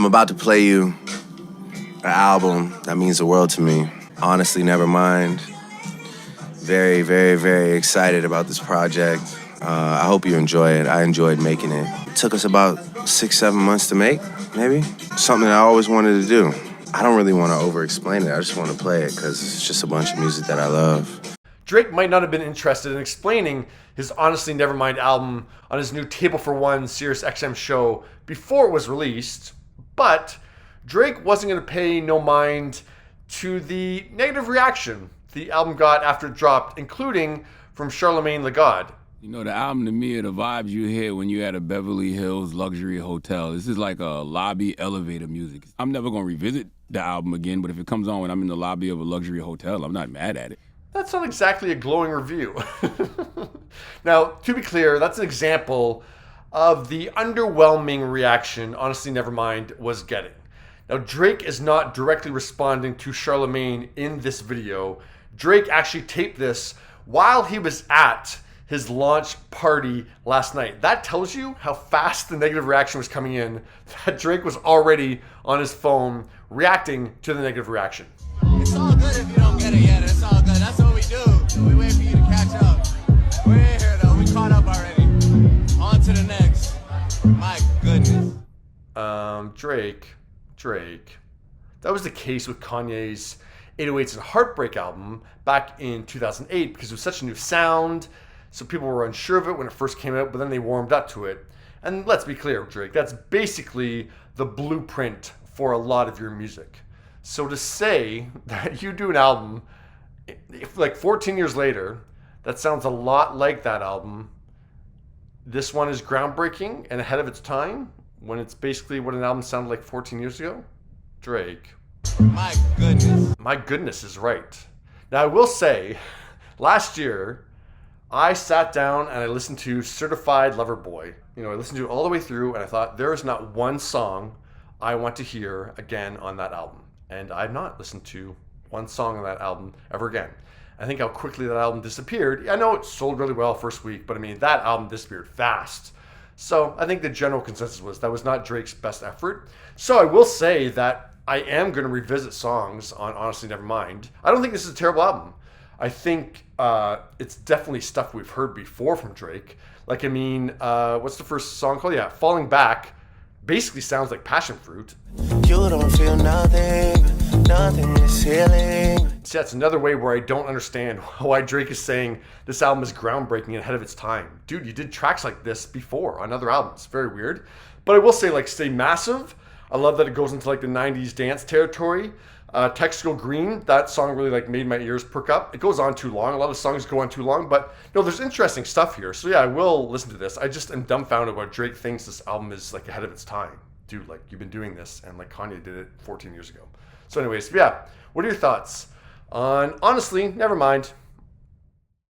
about to play you an album that means the world to me. Honestly, Nevermind. Very, very, very excited about this project. I hope you enjoy it. I enjoyed making it. It took us about 6-7 months to make, maybe. Something I always wanted to do. I don't really want to over-explain it. I just want to play it because it's just a bunch of music that I love. Drake might not have been interested in explaining his Honestly Nevermind album on his new Table for One Sirius XM show before it was released, but Drake wasn't going to pay no mind to the negative reaction the album got after it dropped, including from Charlamagne Tha God. You know, the album to me are the vibes you hear when you're at a Beverly Hills luxury hotel. This is like a lobby elevator music. I'm never going to revisit the album again, but if it comes on when I'm in the lobby of a luxury hotel, I'm not mad at it. That's not exactly a glowing review. Now, to be clear, that's an example of the underwhelming reaction Honestly Nevermind was getting. Now, Drake is not directly responding to Charlamagne in this video. Drake actually taped this while he was at his launch party last night. That tells you how fast the negative reaction was coming in, that Drake was already on his phone reacting to the negative reaction. It's all good if you don't get it yet. It's all good. That's what we do. We wait for you to catch up. We're in here though. We caught up already. On to the next. My goodness. Drake. That was the case with Kanye's 808s and Heartbreak album back in 2008 because it was such a new sound. So people were unsure of it when it first came out, but then they warmed up to it. And let's be clear, Drake, that's basically the blueprint for a lot of your music. So to say that you do an album like 14 years later that sounds a lot like that album, this one is groundbreaking and ahead of its time when it's basically what an album sounded like 14 years ago? Drake. My goodness. My goodness is right. Now I will say, last year, I sat down and I listened to Certified Lover Boy. You know, I listened to it all the way through and I thought, there is not one song I want to hear again on that album. And I've not listened to one song on that album ever again. I think how quickly that album disappeared. I know it sold really well first week, but I mean, that album disappeared fast. So I think the general consensus was that was not Drake's best effort. So I will say that I am going to revisit songs on Honestly Nevermind. I don't think this is a terrible album. I think it's definitely stuff we've heard before from Drake. Like, I mean, what's the first song called? Yeah, Falling Back basically sounds like Passion Fruit. You don't feel nothing is healing. See, that's another way where I don't understand why Drake is saying this album is groundbreaking and ahead of its time. Dude, you did tracks like this before on other albums. Very weird. But I will say, like, Stay Massive. I love that it goes into like the 90s dance territory. Textual Green, that song really like made my ears perk up. It goes on too long. A lot of songs go on too long, but no, there's interesting stuff here. So yeah, I will listen to this. I just am dumbfounded why Drake thinks this album is like ahead of its time. Dude, like you've been doing this and like Kanye did it 14 years ago. So anyways, yeah, what are your thoughts on Honestly Nevermind?